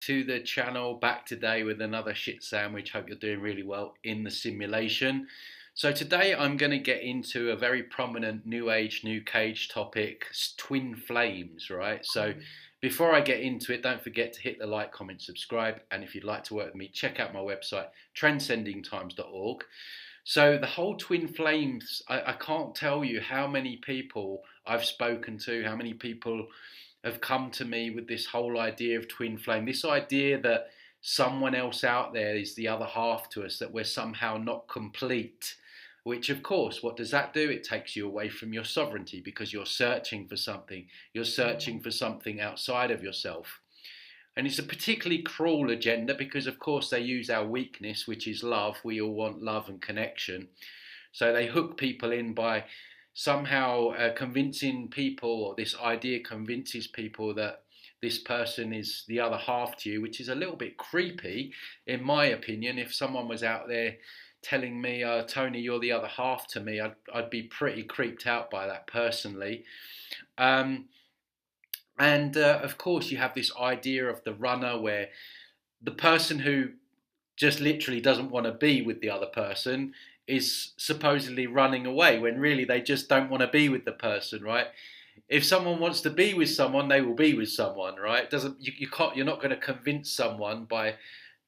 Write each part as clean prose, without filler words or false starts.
To the channel, back today with another shit sandwich. Hope you're doing really well in the simulation. So today I'm going to get into a very prominent new age, new cage topic, twin flames, right? So before I get into it, don't forget to hit the like, comment, subscribe, and if you'd like to work with me, check out my website transcendingtimes.org. So the whole twin flames, I can't tell you how many people I've spoken to, how many people have come to me with this whole idea of twin flame, this idea that someone else out there is the other half to us, that we're somehow not complete. Which, of course, what does that do? It takes you away from your sovereignty because you're searching for something. You're searching for something outside of yourself. And it's a particularly cruel agenda because, of course, they use our weakness, which is love. We all want love and connection. So they hook people in by somehow convincing people, or this idea convinces people that this person is the other half to you, which is a little bit creepy, in my opinion. If someone was out there telling me, Tony, you're the other half to me, I'd be pretty creeped out by that personally. Of course, you have this idea of the runner where the person who just literally doesn't want to be with the other person is supposedly running away when really they just don't want to be with the person, right? If someone wants to be with someone, they will be with someone, right? You're not going to convince someone by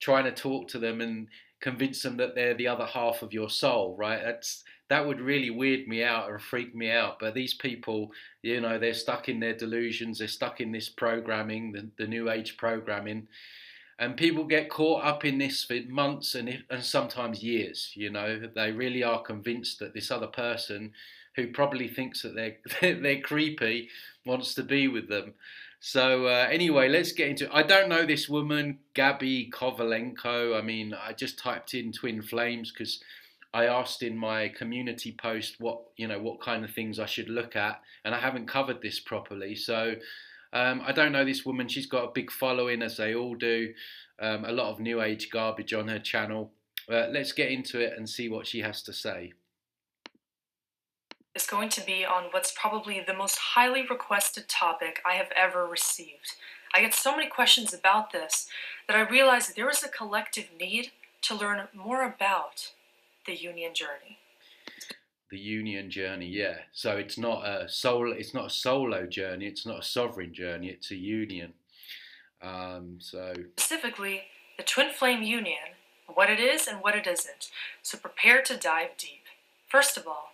trying to talk to them and convince them that they're the other half of your soul, right? That would really weird me out or freak me out. But these people, they're stuck in their delusions, they're stuck in this programming, the new age programming. And people get caught up in this for months and sometimes years. They really are convinced that this other person, who probably thinks that they're creepy, wants to be with them. So anyway, let's get into it. I don't know this woman, Gabi Kovalenko. I mean, I just typed in twin flames because I asked in my community post what kind of things I should look at, and I haven't covered this properly. So I don't know this woman. She's got a big following, as they all do. A lot of new age garbage on her channel. Let's get into it and see what she has to say. Is going to be on what's probably the most highly requested topic I have ever received. I get so many questions about this that I realized there is a collective need to learn more about the union journey. The union journey, yeah. So it's not a solo journey. It's not a sovereign journey. It's a union. Specifically, the twin flame union, what it is and what it isn't. So prepare to dive deep. First of all,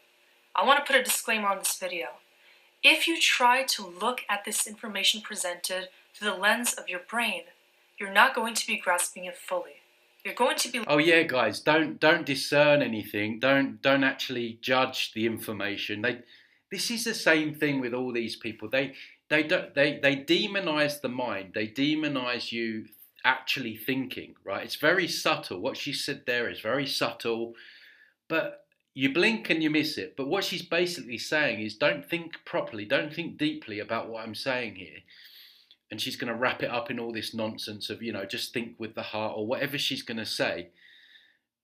I want to put a disclaimer on this video. If you try to look at this information presented through the lens of your brain, you're not going to be grasping it fully. You're going to be... Oh yeah, guys, don't discern anything. Don't actually judge the information. This is the same thing with all these people. They demonize the mind. They demonize you actually thinking, right? It's very subtle. What she said there is very subtle, but you blink and you miss it. But what she's basically saying is don't think properly, don't think deeply about what I'm saying here. And she's going to wrap it up in all this nonsense of, just think with the heart or whatever she's going to say.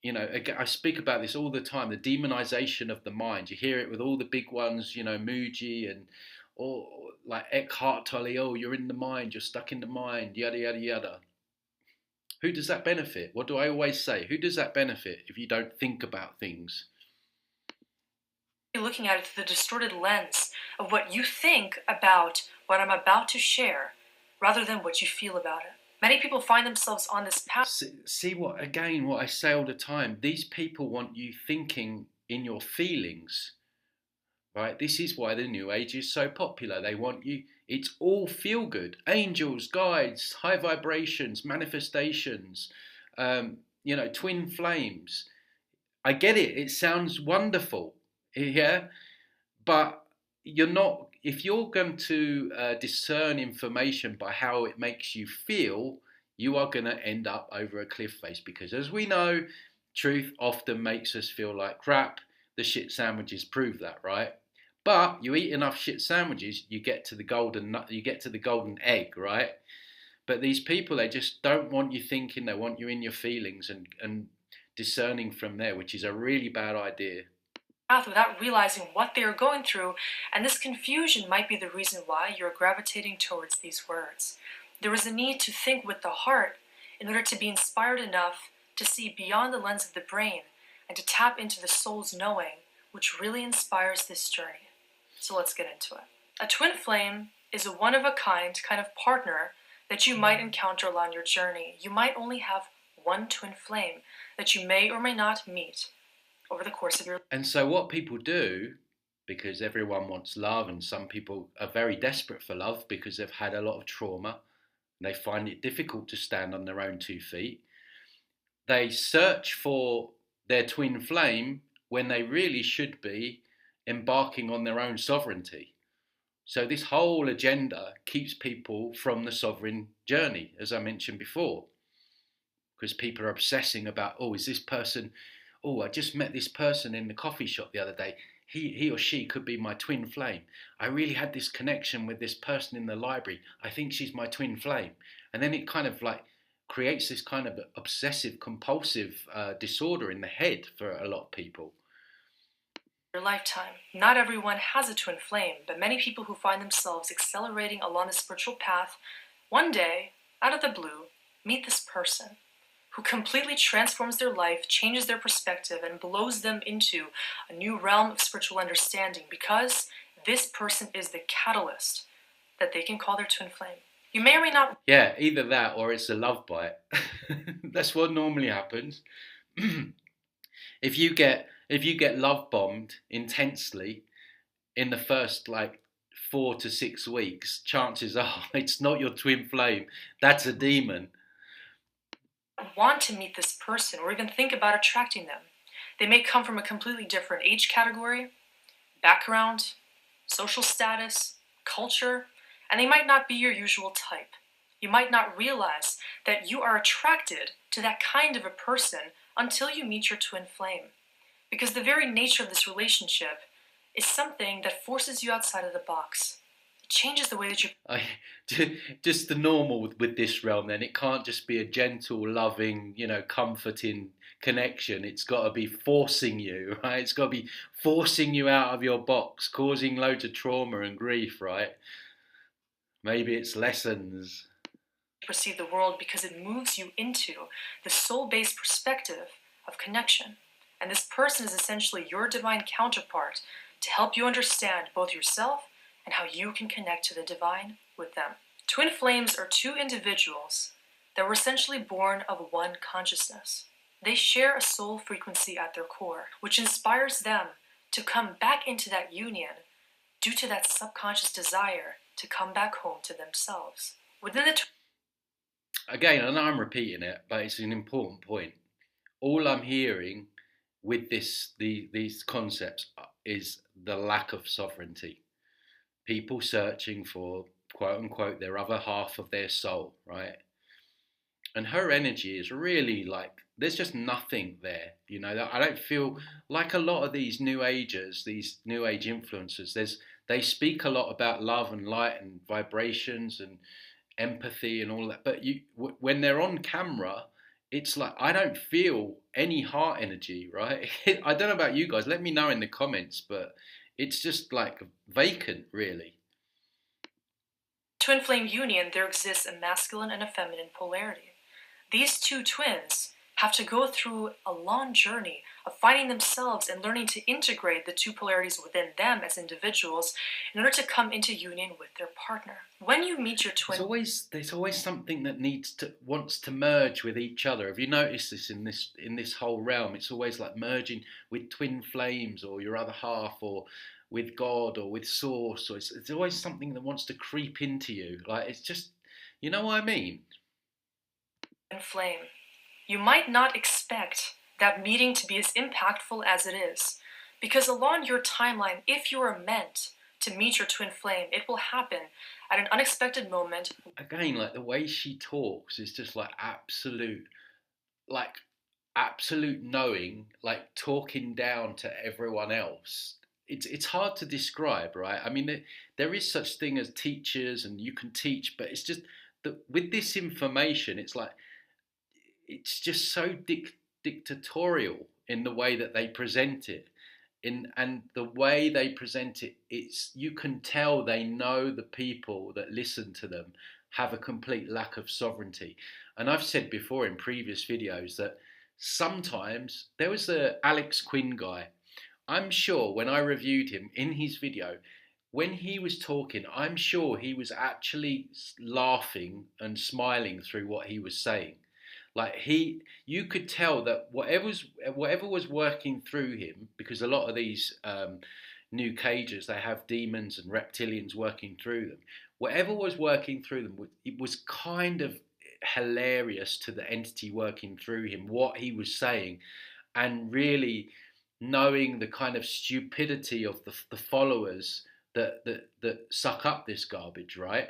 I speak about this all the time, the demonization of the mind. You hear it with all the big ones, Muji and or like Eckhart Tolle, oh, you're in the mind, you're stuck in the mind, yada, yada, yada. Who does that benefit? What do I always say? Who does that benefit if you don't think about things? You're looking at it through the distorted lens of what you think about what I'm about to share, rather than what you feel about it. Many people find themselves on this path. See what I say all the time. These people want you thinking in your feelings, right? This is why the New Age is so popular. They want you, it's all feel good. Angels, guides, high vibrations, manifestations, twin flames. I get it. It sounds wonderful, yeah? But you're not, if you're going to discern information by how it makes you feel, you are going to end up over a cliff face, because as we know, truth often makes us feel like crap. The shit sandwiches prove that, right? But you eat enough shit sandwiches, you get to the golden egg, right? But these people, they just don't want you thinking, they want you in your feelings and discerning from there, which is a really bad idea. Without realizing what they are going through, and this confusion might be the reason why you're gravitating towards these words. There is a need to think with the heart in order to be inspired enough to see beyond the lens of the brain and to tap into the soul's knowing, which really inspires this journey. So let's get into it. A twin flame is a one-of-a-kind kind of partner that you might encounter along your journey. You might only have one twin flame that you may or may not meet over the course of your life. And so what people do, because everyone wants love and some people are very desperate for love because they've had a lot of trauma and they find it difficult to stand on their own 2 feet, they search for their twin flame when they really should be embarking on their own sovereignty. So this whole agenda keeps people from the sovereign journey, as I mentioned before, because people are obsessing about, oh, is this person, oh, I just met this person in the coffee shop the other day. He or she could be my twin flame. I really had this connection with this person in the library. I think she's my twin flame. And then it kind of like creates this kind of obsessive compulsive disorder in the head for a lot of people. Your lifetime. Not everyone has a twin flame, but many people who find themselves accelerating along the spiritual path, one day, out of the blue, meet this person who completely transforms their life, changes their perspective, and blows them into a new realm of spiritual understanding, because this person is the catalyst that they can call their twin flame. You may or may not... Yeah, either that or it's a love bite. That's what normally happens. If you get love bombed intensely in the first like 4 to 6 weeks, chances are it's not your twin flame. That's a demon. Want to meet this person or even think about attracting them. They may come from a completely different age category, background, social status, culture, and they might not be your usual type. You might not realize that you are attracted to that kind of a person until you meet your twin flame, because the very nature of this relationship is something that forces you outside of the box. It changes the way that you... Just the normal with this realm then. It can't just be a gentle, loving, comforting connection. It's got to be forcing you, right? It's got to be forcing you out of your box, causing loads of trauma and grief, right? Maybe it's lessons. Perceive the world, because it moves you into the soul-based perspective of connection. And this person is essentially your divine counterpart to help you understand both yourself and how you can connect to the divine with them. Twin flames are two individuals that were essentially born of one consciousness. They share a soul frequency at their core, which inspires them to come back into that union due to that subconscious desire to come back home to themselves. Within the Again, I know I'm repeating it, but it's an important point. All I'm hearing with these concepts is the lack of sovereignty. People searching for, quote unquote, their other half of their soul, right? And her energy is really like, there's just nothing there. I don't feel like a lot of these new agers, these new age influencers, they speak a lot about love and light and vibrations and empathy and all that, but when they're on camera, it's like I don't feel any heart energy, right? I don't know about you guys, let me know in the comments, but it's just like vacant, really. Twin flame union, there exists a masculine and a feminine polarity. These two twins have to go through a long journey of finding themselves and learning to integrate the two polarities within them as individuals in order to come into union with their partner. When you meet your twin... There's always something that wants to merge with each other. Have you noticed this in this whole realm? It's always like merging with twin flames or your other half or with God or with Source. Or it's always something that wants to creep into you. Like, it's just, you know what I mean? Flame. You might not expect that meeting to be as impactful as it is, because along your timeline, if you are meant to meet your twin flame, it will happen at an unexpected moment. Again, like the way she talks is just like absolute knowing, like talking down to everyone else. It's hard to describe, right? I mean, there is such thing as teachers and you can teach, but it's just that with this information, it's like, it's just so dictatorial in the way that they present it. And the way they present it, you can tell they know the people that listen to them have a complete lack of sovereignty. And I've said before in previous videos that sometimes there was the Alex Quinn guy. I'm sure when I reviewed him in his video, when he was talking, I'm sure he was actually laughing and smiling through what he was saying. Like you could tell that whatever was working through him, because a lot of these new cages, they have demons and reptilians working through them. Whatever was working through them, it was kind of hilarious to the entity working through him, what he was saying, and really knowing the kind of stupidity of the followers that suck up this garbage, right?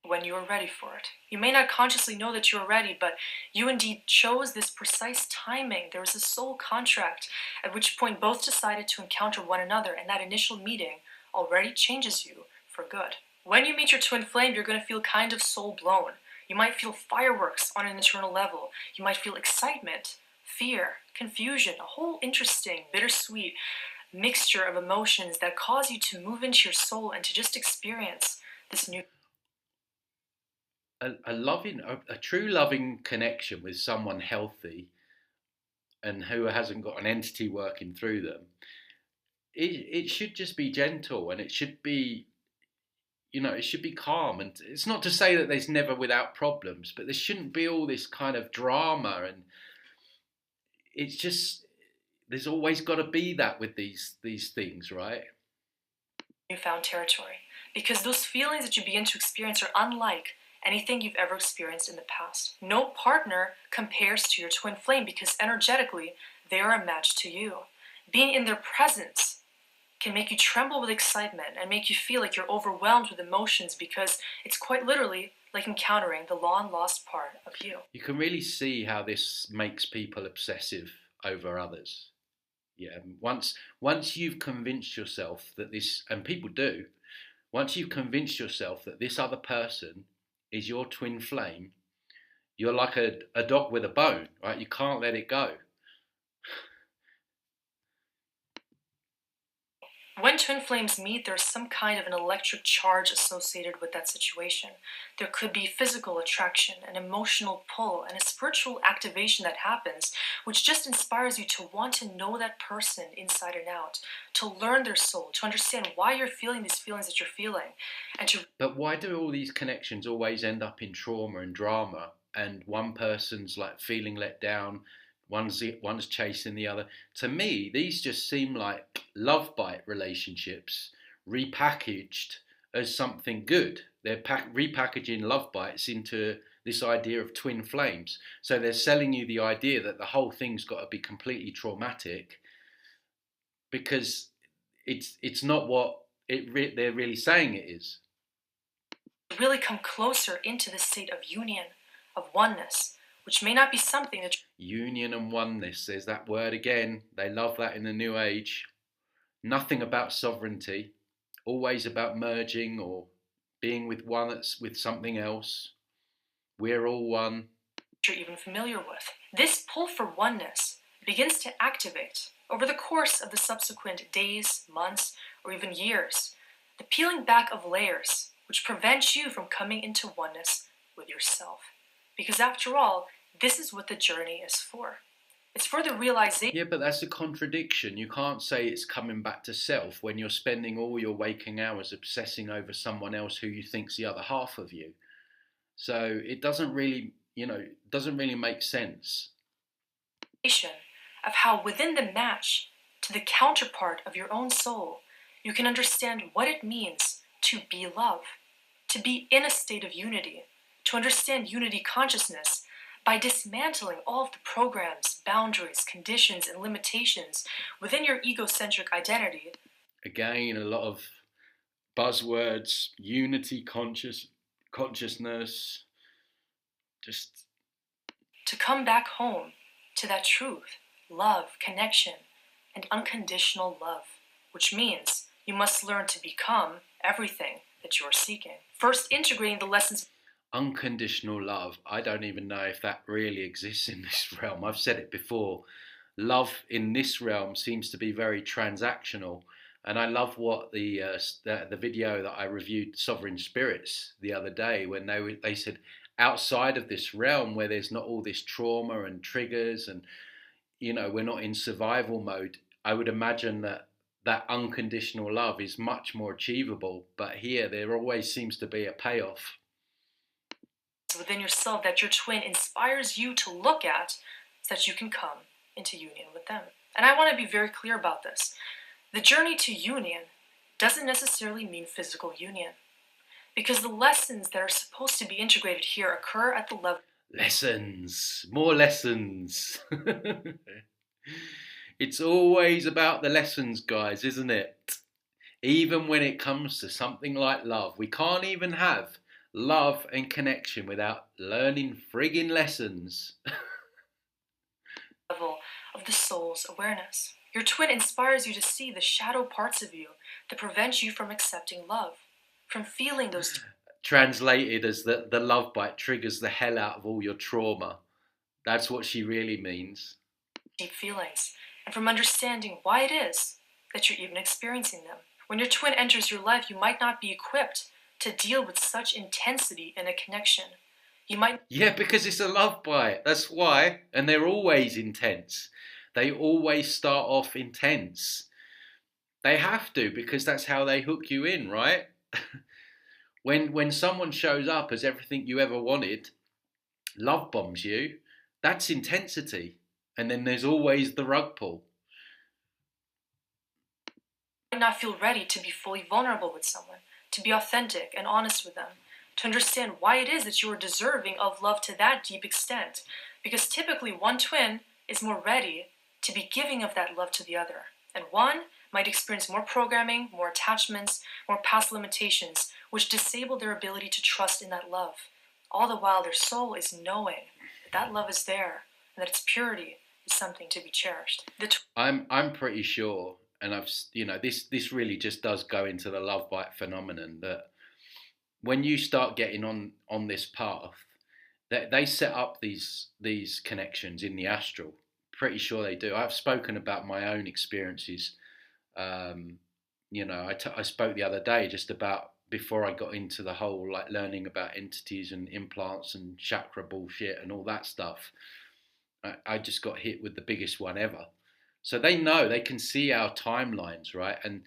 When you are ready for it. You may not consciously know that you are ready, but you indeed chose this precise timing. There was a soul contract, at which point both decided to encounter one another, and that initial meeting already changes you for good. When you meet your twin flame, you're going to feel kind of soul blown. You might feel fireworks on an internal level. You might feel excitement, fear, confusion, a whole interesting, bittersweet mixture of emotions that cause you to move into your soul and to just experience this new a true loving connection with someone healthy and who hasn't got an entity working through them. It should just be gentle, and it should be, it should be calm. And it's not to say that there's never without problems, but there shouldn't be all this kind of drama. And it's just, there's always got to be that with these things, right? newfound territory, because those feelings that you begin to experience are unlike anything you've ever experienced in the past. No partner compares to your twin flame because energetically they are a match to you. Being in their presence can make you tremble with excitement and make you feel like you're overwhelmed with emotions, because it's quite literally like encountering the long lost part of you. You can really see how this makes people obsessive over others. Yeah, once you've convinced yourself that this, and people do, once you've convinced yourself that this other person is your twin flame, you're like a dog with a bone, right? You can't let it go. When twin flames meet, there's some kind of an electric charge associated with that situation. There could be physical attraction, an emotional pull, and a spiritual activation that happens, which just inspires you to want to know that person inside and out, to learn their soul, to understand why you're feeling these feelings that you're feeling, and to... But why do all these connections always end up in trauma and drama, and one person's like feeling let down, one's chasing the other? To me, these just seem like love bite relationships repackaged as something good. They're repackaging love bites into this idea of twin flames. So they're selling you the idea that the whole thing's got to be completely traumatic, because it's not what they're really saying it is. really come closer into the state of union, of oneness, which may not be something that... Union and oneness, there's that word again. They love that in the New Age. Nothing about sovereignty, always about merging or being with one that's with something else. We're all one. You're even familiar with. This pull for oneness begins to activate over the course of the subsequent days, months, or even years. The peeling back of layers, which prevents you from coming into oneness with yourself. Because after all, this is what the journey is for. It's for the realization... Yeah, but that's a contradiction. You can't say it's coming back to self when you're spending all your waking hours obsessing over someone else who you think's the other half of you. So it doesn't really, doesn't really make sense. Of how within the match to the counterpart of your own soul, you can understand what it means to be love, to be in a state of unity, to understand unity consciousness by dismantling all of the programs, boundaries, conditions, and limitations within your egocentric identity. Again, a lot of buzzwords, unity consciousness, just... To come back home to that truth, love, connection, and unconditional love, which means you must learn to become everything that you're seeking. First, integrating the lessons... Unconditional love. I don't even know if that really exists in this realm. I've said it before. Love in this realm seems to be very transactional. And I love what the video that I reviewed, Sovereign Spirits, the other day, when they said outside of this realm where there's not all this trauma and triggers, and we're not in survival mode. I would imagine that unconditional love is much more achievable. But here, there always seems to be a payoff within yourself that your twin inspires you to look at, so that you can come into union with them. And I want to be very clear about this. The journey to union doesn't necessarily mean physical union, because the lessons that are supposed to be integrated here occur at the level. Lessons, more lessons. It's always about the lessons, guys, isn't it? Even when it comes to something like love, we can't even have love and connection without learning friggin' lessons. Level of the soul's awareness. Your twin inspires you to see the shadow parts of you that prevent you from accepting love, from feeling those. Translated as the love bite triggers the hell out of all your trauma. That's what she really means. Deep feelings, and from understanding why it is that you're even experiencing them. When your twin enters your life, you might not be equipped to deal with such intensity in a connection. You might. Yeah, because it's a love bite. That's why. And they're always intense. They always start off intense. They have to, because that's how they hook you in, right? When someone shows up as everything you ever wanted, love bombs you, that's intensity. And then there's always the rug pull. You might not feel ready to be fully vulnerable with someone, to be authentic and honest with them, to understand why it is that you are deserving of love to that deep extent. Because typically one twin is more ready to be giving of that love to the other. And one might experience more programming, more attachments, more past limitations, which disable their ability to trust in that love. All the while their soul is knowing that love is there and that its purity is something to be cherished. I'm pretty sure, and this really just does go into the love bite phenomenon, that when you start getting on this path, they set up these connections in the astral. Pretty sure they do. I've spoken about my own experiences. I spoke the other day just about, before I got into the whole like learning about entities and implants and chakra bullshit and all that stuff. I just got hit with the biggest one ever. So they know, they can see our timelines, right? And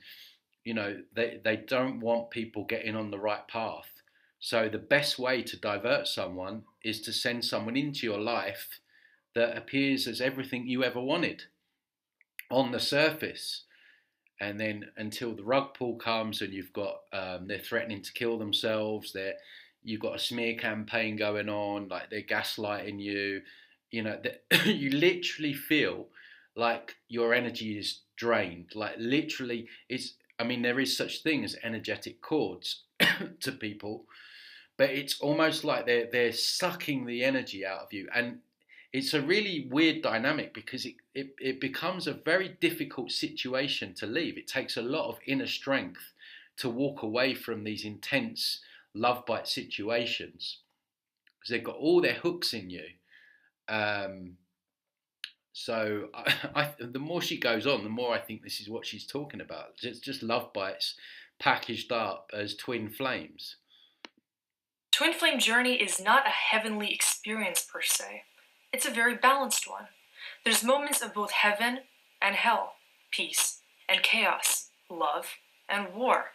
they don't want people getting on the right path. So the best way to divert someone is to send someone into your life that appears as everything you ever wanted on the surface. And then until the rug pull comes and you've got, they're threatening to kill themselves, you've got a smear campaign going on, like they're gaslighting you, you literally feel like your energy is drained. Like literally, there is such thing as energetic cords to people, but it's almost like they're sucking the energy out of you. And it's a really weird dynamic, because it becomes a very difficult situation to leave. It takes a lot of inner strength to walk away from these intense love bite situations, because they've got all their hooks in you. So the more she goes on, the more I think this is what she's talking about. It's just love bites packaged up as twin flames. Twin flame journey is not a heavenly experience per se. It's a very balanced one. There's moments of both heaven and hell, peace and chaos, love and war.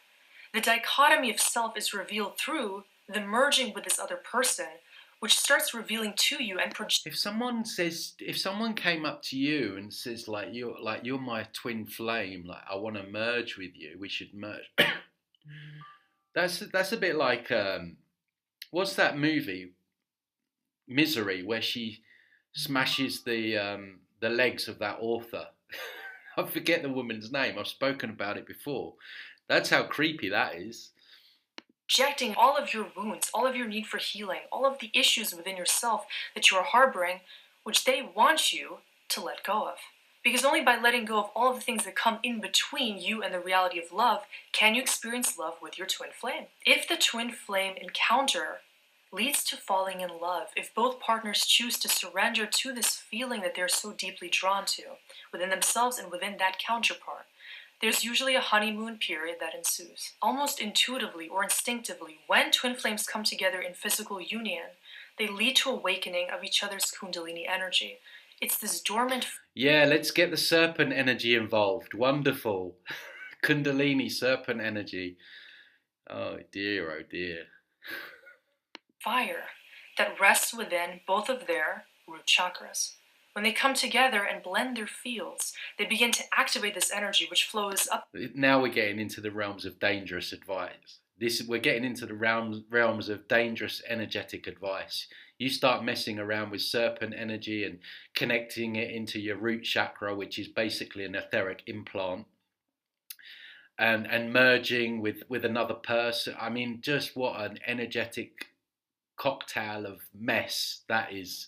The dichotomy of self is revealed through the merging with this other person, which starts revealing to you and if someone came up to you and says you're my twin flame, like I want to merge with you, we should merge. That's a bit like what's that movie, Misery, where she smashes the legs of that author. I forget the woman's name. I've spoken about it before. That's how creepy that is. Rejecting all of your wounds, all of your need for healing, all of the issues within yourself that you are harboring, which they want you to let go of. Because only by letting go of all of the things that come in between you and the reality of love can you experience love with your twin flame. If the twin flame encounter leads to falling in love, if both partners choose to surrender to this feeling that they're so deeply drawn to within themselves and within that counterpart, There's usually a honeymoon period that ensues. Almost intuitively or instinctively, when twin flames come together in physical union, they lead to awakening of each other's Kundalini energy. It's this dormant. Yeah, let's get the serpent energy involved. Wonderful. Kundalini serpent energy. Oh dear, oh dear. Fire that rests within both of their root chakras. When they come together and blend their fields, they begin to activate this energy which flows up. Now we're getting into the realms of dangerous advice. We're getting into the realms of dangerous energetic advice. You start messing around with serpent energy and connecting it into your root chakra, which is basically an etheric implant, and merging with another person. I mean, just what an energetic cocktail of mess that is.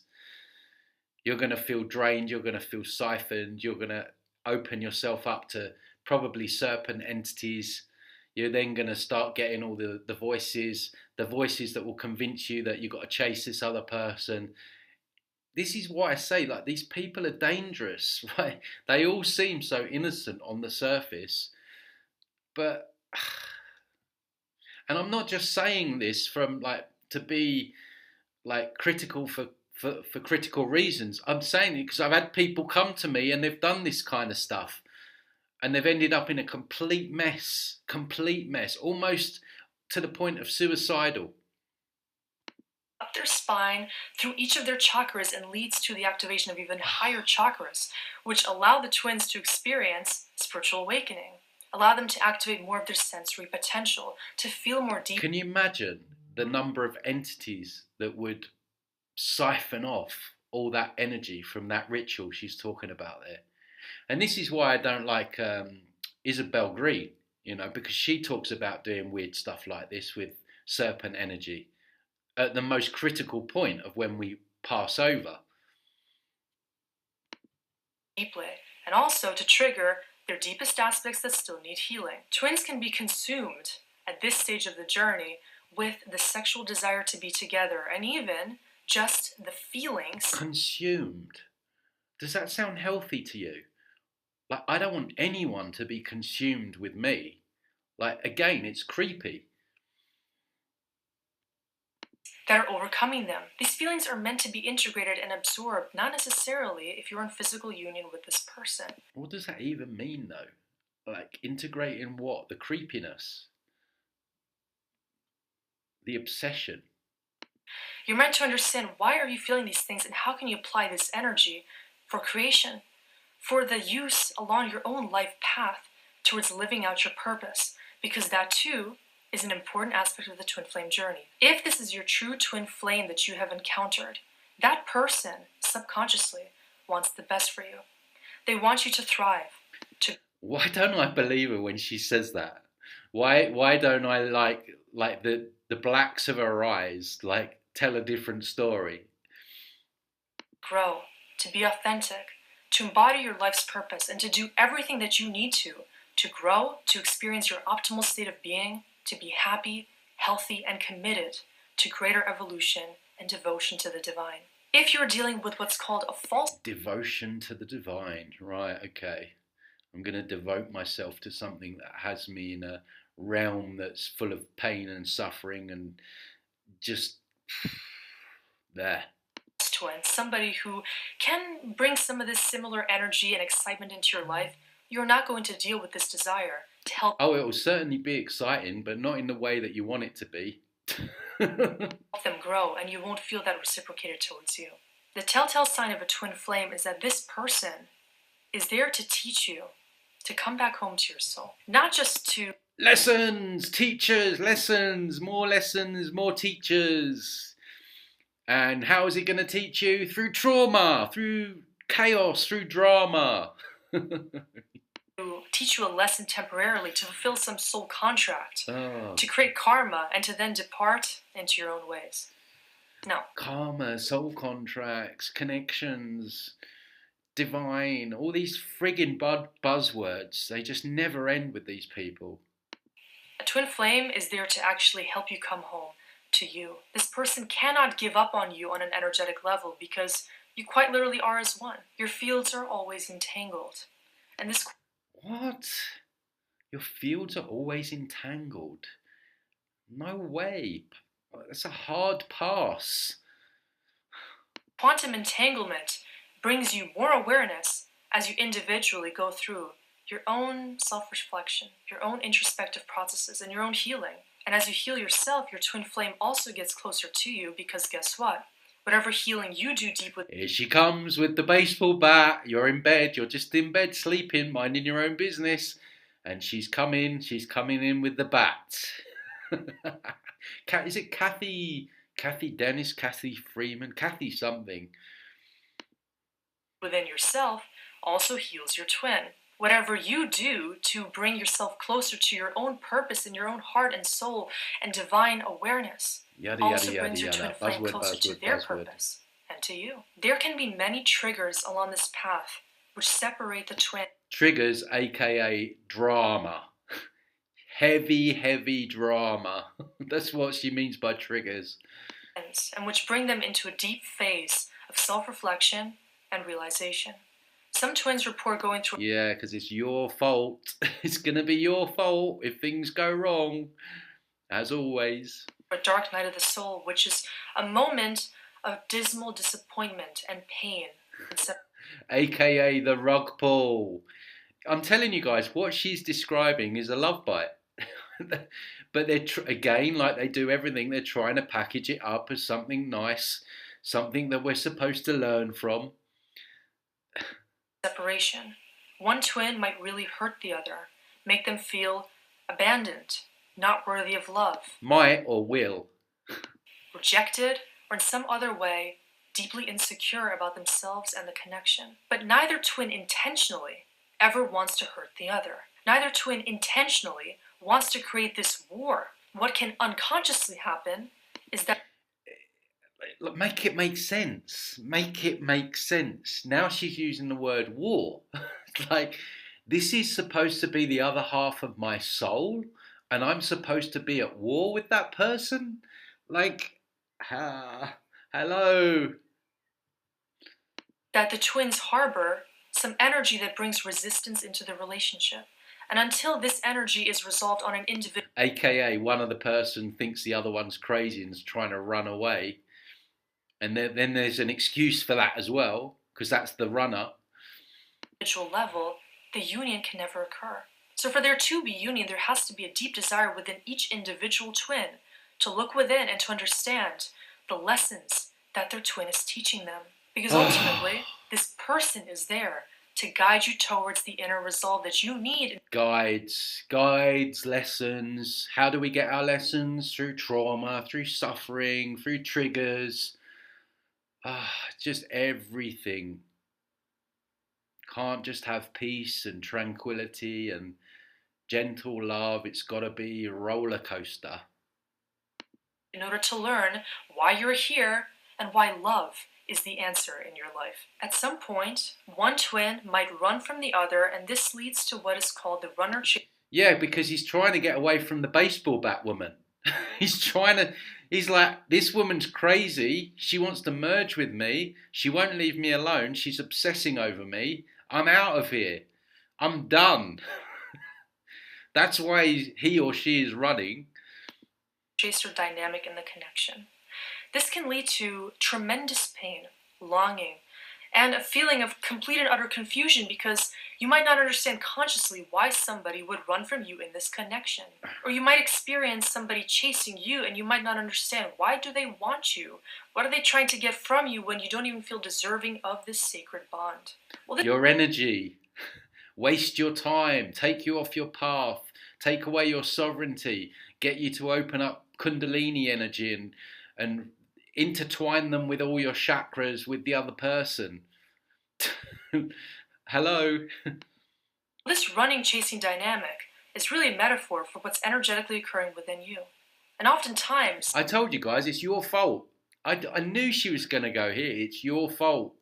You're going to feel drained, you're going to feel siphoned, you're going to open yourself up to probably serpent entities. You're then going to start getting all the voices that will convince you that you've got to chase this other person. This is why I say, like, these people are dangerous, right? They all seem so innocent on the surface, but, and I'm not just saying this from, like, to be, like, critical for critical reasons. I'm saying it because I've had people come to me and they've done this kind of stuff and they've ended up in a complete mess, almost to the point of suicidal. Up their spine through each of their chakras and leads to the activation of even higher chakras, which allow the twins to experience spiritual awakening, allow them to activate more of their sensory potential, to feel more deep. Can you imagine the number of entities that would siphon off all that energy from that ritual she's talking about there? And this is why I don't like Isabel Green, you know, because she talks about doing weird stuff like this with serpent energy at the most critical point of when we pass over. Deeply, and also to trigger their deepest aspects that still need healing. Twins can be consumed at this stage of the journey with the sexual desire to be together and even just the feelings. Consumed. Does that sound healthy to you? Like, I don't want anyone to be consumed with me. Like, again, it's creepy. That are overcoming them. These feelings are meant to be integrated and absorbed, not necessarily if you're in physical union with this person. What does that even mean, though? Like, integrating what? The creepiness? The obsession? You're meant to understand why are you feeling these things and how can you apply this energy for creation, for the use along your own life path towards living out your purpose, because that too is an important aspect of the twin flame journey. If this is your true twin flame that you have encountered, that person subconsciously wants the best for you. They want you to thrive. Why don't I believe her when she says that? Why don't I like the blacks of her eyes, like, tell a different story? Grow, to be authentic, to embody your life's purpose, and to do everything that you need to grow, to experience your optimal state of being, to be happy, healthy, and committed to greater evolution and devotion to the divine. If you're dealing with what's called a false devotion to the divine, right? Okay, I'm going to devote myself to something that has me in a realm that's full of pain and suffering and just there. Twin, somebody who can bring some of this similar energy and excitement into your life, you're not going to deal with this desire to help. Oh, it will certainly be exciting, but not in the way that you want it to be. Help them grow, and you won't feel that reciprocated towards you. The telltale sign of a twin flame is that this person is there to teach you to come back home to your soul, not just to lessons, teachers, lessons, more teachers. And how is it going to teach you? Through trauma, through chaos, through drama. To teach you a lesson temporarily, to fulfill some soul contract, to create karma, and to then depart into your own ways. No. Karma, soul contracts, connections, divine, all these friggin' buzzwords, they just never end with these people. A twin flame is there to actually help you come home to you. This person cannot give up on you on an energetic level because you quite literally are as one. Your fields are always entangled. And this... What? Your fields are always entangled. No way. That's a hard pass. Quantum entanglement brings you more awareness as you individually go through your own self-reflection, your own introspective processes, and your own healing. And as you heal yourself, your twin flame also gets closer to you because guess what? Whatever healing you do deep within. Here she comes with the baseball bat. You're in bed. You're just in bed sleeping, minding your own business. And she's coming in with the bat. Is it Kathy Dennis, Kathy Freeman, Kathy something? Within yourself also heals your twin. Whatever you do to bring yourself closer to your own purpose in your own heart and soul and divine awareness also brings your twin flame closer to their purpose and to you. There can be many triggers along this path which separate the twin. Triggers, aka drama. Heavy drama. That's what she means by triggers. And which bring them into a deep phase of self-reflection and realization. Some twins report going through... Yeah, because it's your fault. It's going to be your fault if things go wrong, as always. A dark night of the soul, which is a moment of dismal disappointment and pain. AKA the rug pull. I'm telling you guys, what she's describing is a love bite. But they're, again, like they do everything, they're trying to package it up as something nice, something that we're supposed to learn from. Separation. One twin might really hurt the other, make them feel abandoned, not worthy of love. Might or will. Rejected, or in some other way, deeply insecure about themselves and the connection. But neither twin intentionally ever wants to hurt the other. Neither twin intentionally wants to create this war. What can unconsciously happen is that... Make it make sense. Make it make sense. Now she's using the word war. Like, this is supposed to be the other half of my soul, and I'm supposed to be at war with that person? Like, hello? That the twins harbor some energy that brings resistance into the relationship. And until this energy is resolved on an individual... AKA one of the person thinks the other one's crazy and is trying to run away. And then there's an excuse for that as well, because that's the runner. Individual level, the union can never occur. So for there to be union, there has to be a deep desire within each individual twin to look within and to understand the lessons that their twin is teaching them. Because ultimately, this person is there to guide you towards the inner resolve that you need. Guides, lessons. How do we get our lessons? Through trauma, through suffering, through triggers. Just everything. Can't just have peace and tranquility and gentle love. It's got to be a roller coaster. In order to learn why you're here and why love is the answer in your life. At some point, one twin might run from the other, and this leads to what is called the runner chase. Yeah, because he's trying to get away from the baseball bat woman. He's like, this woman's crazy. She wants to merge with me. She won't leave me alone. She's obsessing over me. I'm out of here. I'm done. That's why he or she is running. Chaser dynamic in the connection. This can lead to tremendous pain, longing, and a feeling of complete and utter confusion because you might not understand consciously why somebody would run from you in this connection. Or you might experience somebody chasing you and you might not understand why do they want you? What are they trying to get from you when you don't even feel deserving of this sacred bond? Well, your energy. Waste your time. Take you off your path. Take away your sovereignty. Get you to open up Kundalini energy and intertwine them with all your chakras with the other person. Hello? This running chasing dynamic is really a metaphor for what's energetically occurring within you. And oftentimes... I told you guys, it's your fault. I knew she was going to go here. It's your fault.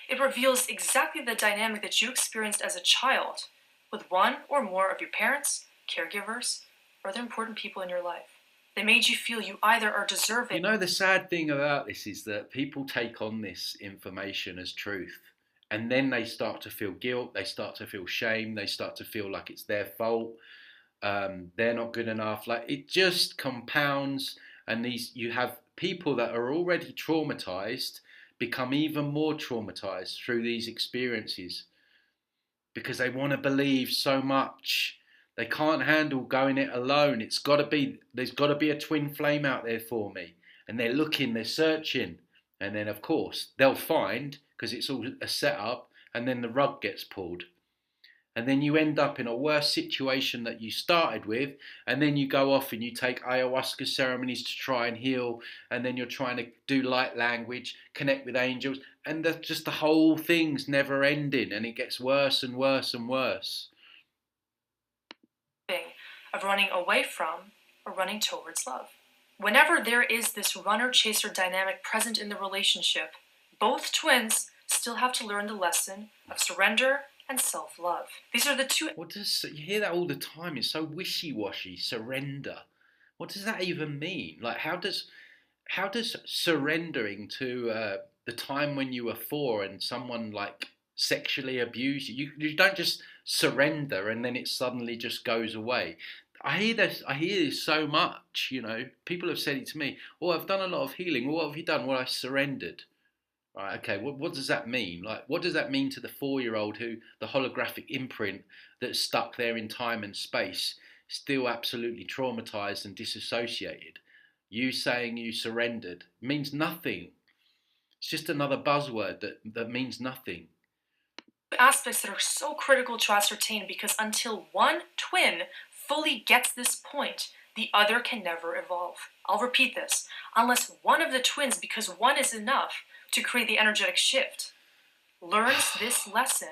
It reveals exactly the dynamic that you experienced as a child with one or more of your parents, caregivers, or other important people in your life. They made you feel you either are deserving... You know, the sad thing about this is that people take on this information as truth. And then they start to feel guilt, they start to feel shame, they start to feel like it's their fault, they're not good enough. Like it just compounds, and you have people that are already traumatized become even more traumatized through these experiences because they want to believe so much. They can't handle going it alone. There's got to be a twin flame out there for me. And they're looking, they're searching. And then, of course, they'll find, because it's all a setup, and then the rug gets pulled. And then you end up in a worse situation that you started with, and then you go off and you take ayahuasca ceremonies to try and heal, and then you're trying to do light language, connect with angels, and just the whole thing's never ending, and it gets worse and worse and worse. Of running away from or running towards love. Whenever there is this runner-chaser dynamic present in the relationship, both twins still have to learn the lesson of surrender and self-love. These are the two... You hear that all the time. It's so wishy-washy. Surrender. What does that even mean? Like, how does surrendering to the time when you were 4 and someone like sexually abused you don't just surrender and then it suddenly just goes away. I hear this so much, you know. People have said it to me. Oh, I've done a lot of healing. Well, what have you done? Well, I surrendered. Right, okay, what does that mean? Like, what does that mean to the 4-year-old who the holographic imprint that's stuck there in time and space, still absolutely traumatized and disassociated? You saying you surrendered means nothing. It's just another buzzword that means nothing. Aspects that are so critical to ascertain, because until one twin fully gets this point, the other can never evolve. I'll repeat this. Unless one of the twins, because one is enough to create the energetic shift, learns this lesson,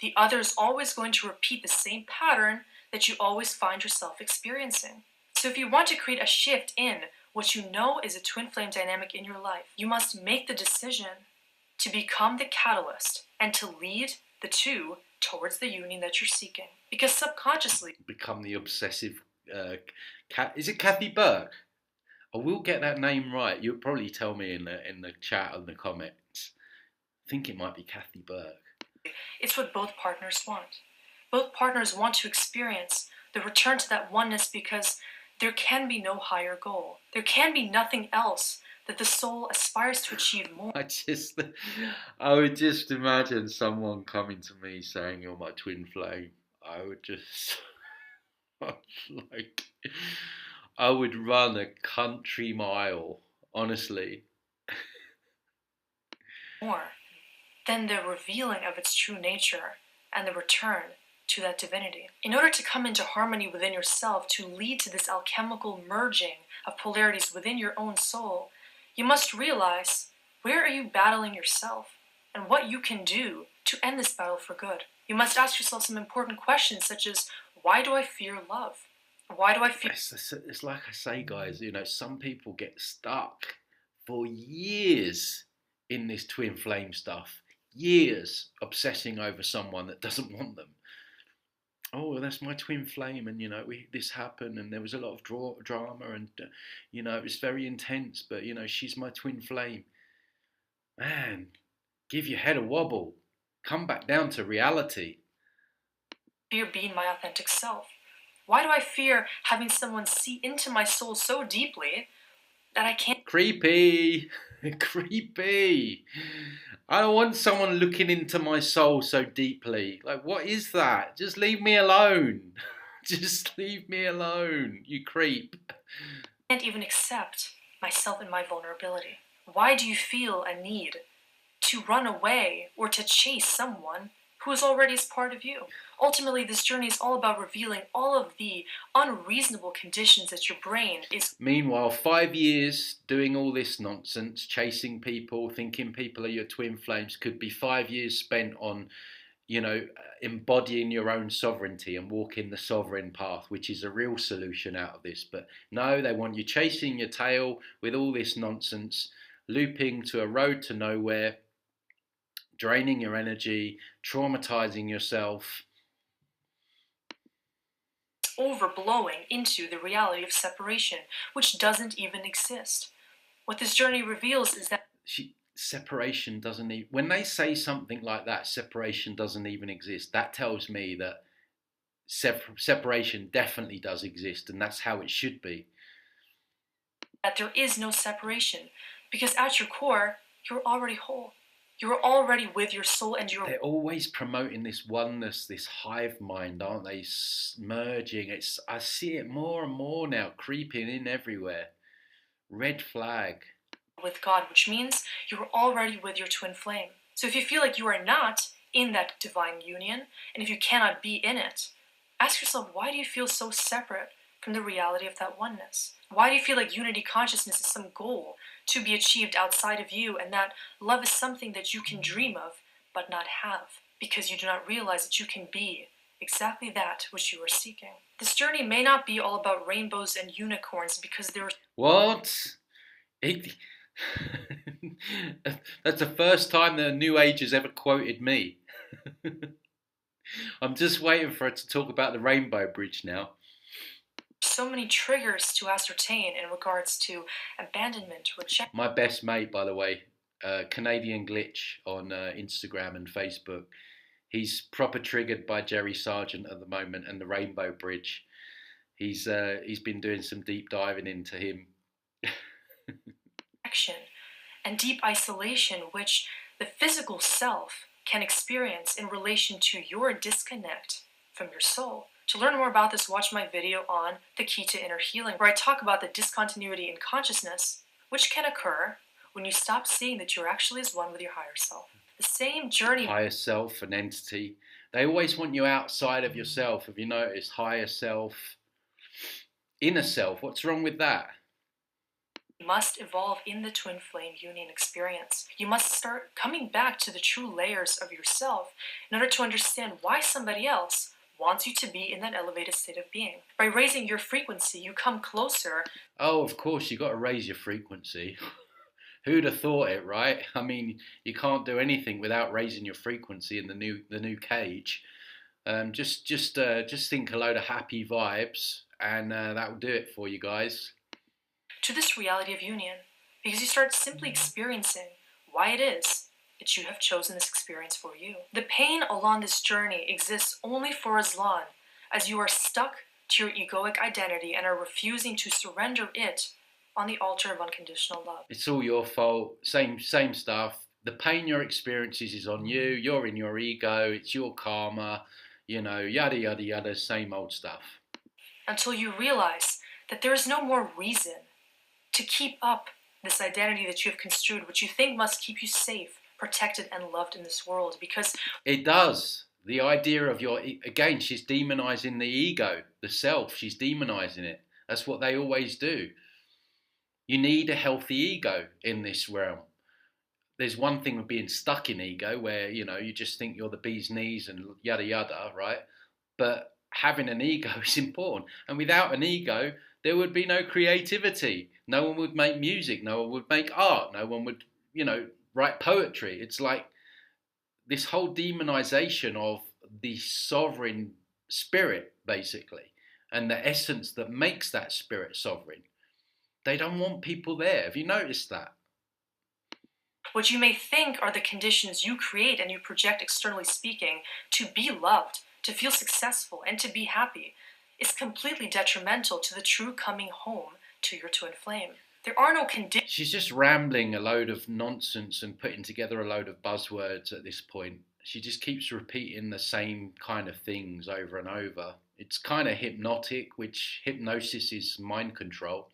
the other is always going to repeat the same pattern that you always find yourself experiencing. So if you want to create a shift in what you know is a twin flame dynamic in your life, you must make the decision to become the catalyst and to lead the two towards the union that you're seeking. Because subconsciously... Become the obsessive... is it Kathy Burke? I will get that name right. You'll probably tell me in the chat and the comments. I think it might be Kathy Burke. It's what both partners want. Both partners want to experience the return to that oneness, because there can be no higher goal. There can be nothing else that the soul aspires to achieve more. I would just imagine someone coming to me saying, "You're my twin flame." I would just like, I would run a country mile, honestly. More than the revealing of its true nature and the return to that divinity. In order to come into harmony within yourself, to lead to this alchemical merging of polarities within your own soul, you must realize, where are you battling yourself and what you can do to end this battle for good. You must ask yourself some important questions, such as, why do I fear love? Why do I fear... It's like I say, guys, you know, some people get stuck for years in this twin flame stuff. Years obsessing over someone that doesn't want them. Oh, that's my twin flame, and you know, this happened, and there was a lot of drama, and you know, it was very intense. But you know, she's my twin flame. Man, give your head a wobble. Come back down to reality. Fear being my authentic self. Why do I fear having someone see into my soul so deeply that I can't... Creepy, creepy. I don't want someone looking into my soul so deeply. Like, what is that? Just leave me alone. Just leave me alone, you creep. I can't even accept myself and my vulnerability. Why do you feel a need to run away or to chase someone who is already as part of you? Ultimately, this journey is all about revealing all of the unreasonable conditions that your brain is... Meanwhile, 5 years doing all this nonsense, chasing people, thinking people are your twin flames, could be 5 years spent on, you know, embodying your own sovereignty and walking the sovereign path, which is a real solution out of this. But no, they want you chasing your tail with all this nonsense, looping to a road to nowhere, draining your energy, traumatizing yourself. Overblowing into the reality of separation, which doesn't even exist. What this journey reveals is that separation doesn't even, when they say something like that, separation doesn't even exist, that tells me that separation definitely does exist, and that's how it should be. That there is no separation, because at your core, you're already whole. You're already with your soul and your... They're always promoting this oneness, this hive mind, aren't they? Merging. I see it more and more now, creeping in everywhere. Red flag. With God, which means you're already with your twin flame. So if you feel like you are not in that divine union, and if you cannot be in it, ask yourself, why do you feel so separate from the reality of that oneness? Why do you feel like unity consciousness is some goal to be achieved outside of you, and that love is something that you can dream of but not have, because you do not realize that you can be exactly that which you are seeking? This journey may not be all about rainbows and unicorns, because there are... What? That's the first time the New Age has ever quoted me. I'm just waiting for it to talk about the Rainbow Bridge now. So many triggers to ascertain in regards to abandonment, rejection. My best mate, by the way, Canadian Glitch on Instagram and Facebook, he's proper triggered by Jerry Sargent at the moment and the Rainbow Bridge. He's been doing some deep diving into him. And deep isolation, which the physical self can experience in relation to your disconnect from your soul. To learn more about this, watch my video on the key to inner healing, where I talk about the discontinuity in consciousness, which can occur when you stop seeing that you're actually as one with your higher self. The same journey... Higher self, an entity. They always want you outside of yourself. Have you noticed? Higher self, inner self. What's wrong with that? Must evolve in the twin flame union experience. You must start coming back to the true layers of yourself in order to understand why somebody else wants you to be in that elevated state of being. By raising your frequency, you come closer. Oh, of course, you got to raise your frequency. Who'd have thought it, right? I mean, you can't do anything without raising your frequency in the new cage. Just think a load of happy vibes, and that will do it for you guys. To this reality of union, because you start simply experiencing why it is that you have chosen this experience for you. The pain along this journey exists only for as long as you are stuck to your egoic identity and are refusing to surrender it on the altar of unconditional love. It's all your fault. Same stuff. The pain you're experiencing is on you. You're in your ego. It's your karma. Yada, yada, yada, same old stuff. Until you realize that there is no more reason to keep up this identity that you have construed, which you think must keep you safe, protected, and loved in this world, because... It does. The idea of again, she's demonizing the ego, the self. She's demonizing it. That's what they always do. You need a healthy ego in this realm. There's one thing with being stuck in ego where, you just think you're the bee's knees and yada, yada, right? But having an ego is important. And without an ego, there would be no creativity. No one would make music. No one would make art. No one would, write poetry. It's like this whole demonization of the sovereign spirit, basically, and the essence that makes that spirit sovereign. They don't want people there. Have you noticed that? What you may think are the conditions you create and you project, externally speaking, to be loved, to feel successful, and to be happy, is completely detrimental to the true coming home to your twin flame. There are no conditions. She's just rambling a load of nonsense and putting together a load of buzzwords at this point. She just keeps repeating the same kind of things over and over. It's kind of hypnotic, which hypnosis is mind control.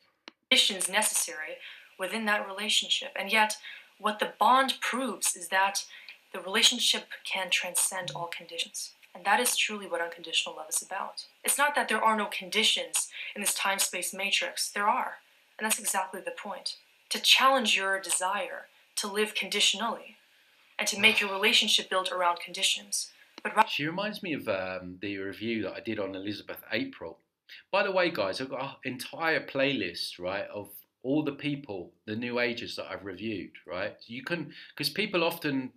Conditions necessary within that relationship. And yet, what the bond proves is that the relationship can transcend all conditions. And that is truly what unconditional love is about. It's not that there are no conditions in this time-space matrix. There are. And that's exactly the point. To challenge your desire to live conditionally and to make your relationship built around conditions. But she reminds me of the review that I did on Elizabeth April. By the way, guys, I've got an entire playlist, right, of all the people, the New Agers that I've reviewed, right? You can, because people often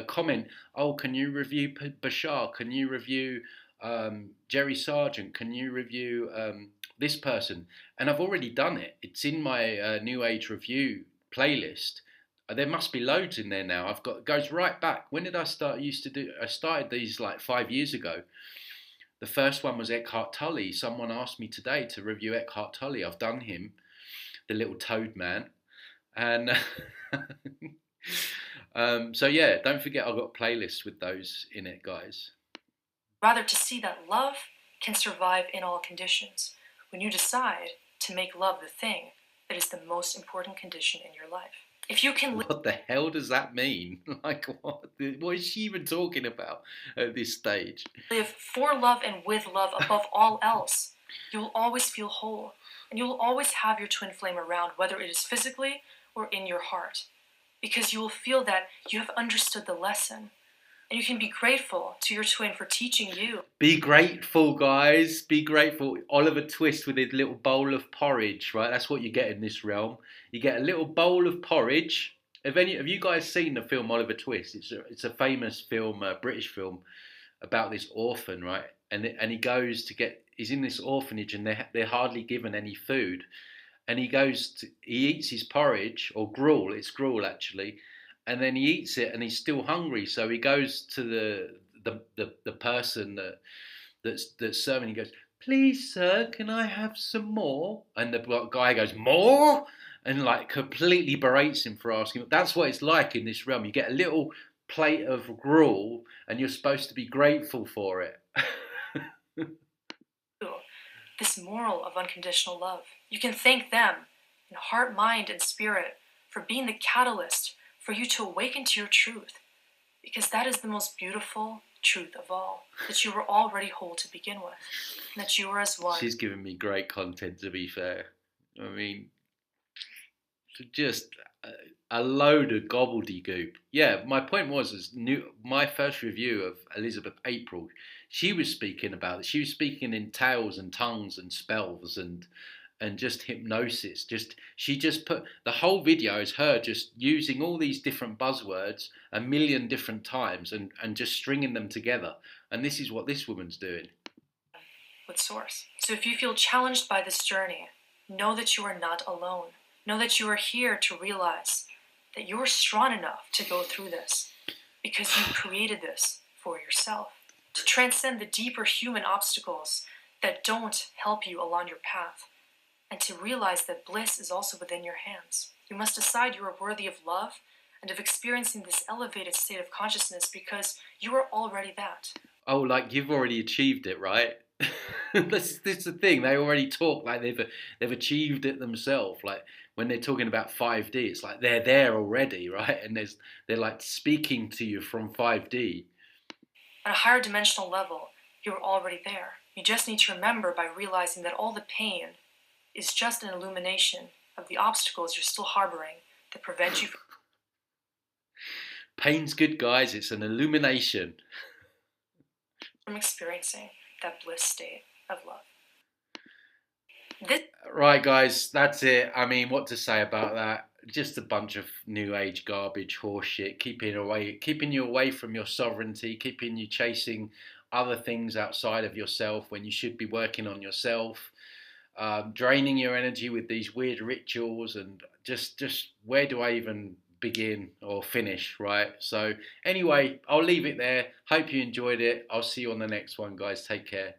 comment, oh, can you review Bashar? Can you review Jerry Sargent? Can you review this person? And I've already done it. It's in my New Age review playlist. There must be loads in there now. I've got, goes right back. When did I start? I started these like 5 years ago. The first one was Eckhart Tolle. Someone asked me today to review Eckhart Tolle. I've done him, the little toad man. And so yeah, don't forget I've got playlists with those in it, guys. Rather to see that love can survive in all conditions when you decide to make love the thing that is the most important condition in your life. If you can What the hell does that mean? Like, what is she even talking about at this stage? live for love and with love above all else, you will always feel whole, and you will always have your twin flame around, whether it is physically or in your heart, because you will feel that you have understood the lesson, and you can be grateful to your twin for teaching you. Be grateful, guys. Be grateful. Oliver Twist with his little bowl of porridge, right? That's what you get in this realm. You get a little bowl of porridge. Have you guys seen the film Oliver Twist? It's a famous film, a British film about this orphan, right? And he goes to get. He's in this orphanage and they're hardly given any food. And he eats his porridge or gruel. It's gruel actually, and then he eats it and he's still hungry. So he goes to the person that's serving. He goes, "Please, sir, can I have some more?" And the guy goes, "More?" And like completely berates him for asking. That's what it's like in this realm. You get a little plate of gruel and you're supposed to be grateful for it. This moral of unconditional love. You can thank them in heart, mind, and spirit for being the catalyst for you to awaken to your truth, because that is the most beautiful truth of all, that you were already whole to begin with, and that you are as one. She's giving me great content, to be fair. I mean, just a load of gobbledygook. Yeah, my point was, my first review of Elizabeth April, she was speaking about it. She was speaking in tales and tongues and spells and just hypnosis. She just put the whole video is her just using all these different buzzwords a million different times and just stringing them together. And this is what this woman's doing. With Source. So if you feel challenged by this journey, know that you are not alone. Know that you are here to realize that you're strong enough to go through this because you created this for yourself. To transcend the deeper human obstacles that don't help you along your path. And to realize that bliss is also within your hands. You must decide you are worthy of love and of experiencing this elevated state of consciousness because you are already that. Oh, like you've already achieved it, right? That's the thing. They already talk like they've achieved it themselves. Like when they're talking about 5D, it's like they're there already, right? And they're like speaking to you from 5D. At a higher dimensional level, you're already there. You just need to remember by realizing that all the pain is just an illumination of the obstacles you're still harboring that prevent you Pain's good, guys. It's an illumination. from experiencing that bliss state of love. Right, guys, that's it. I mean, what to say about that? Just a bunch of new age garbage, horseshit, keeping you away from your sovereignty, keeping you chasing other things outside of yourself when you should be working on yourself, draining your energy with these weird rituals, and just where do I even begin or finish, right? So anyway, I'll leave it there. Hope you enjoyed it. I'll see you on the next one, guys. Take care.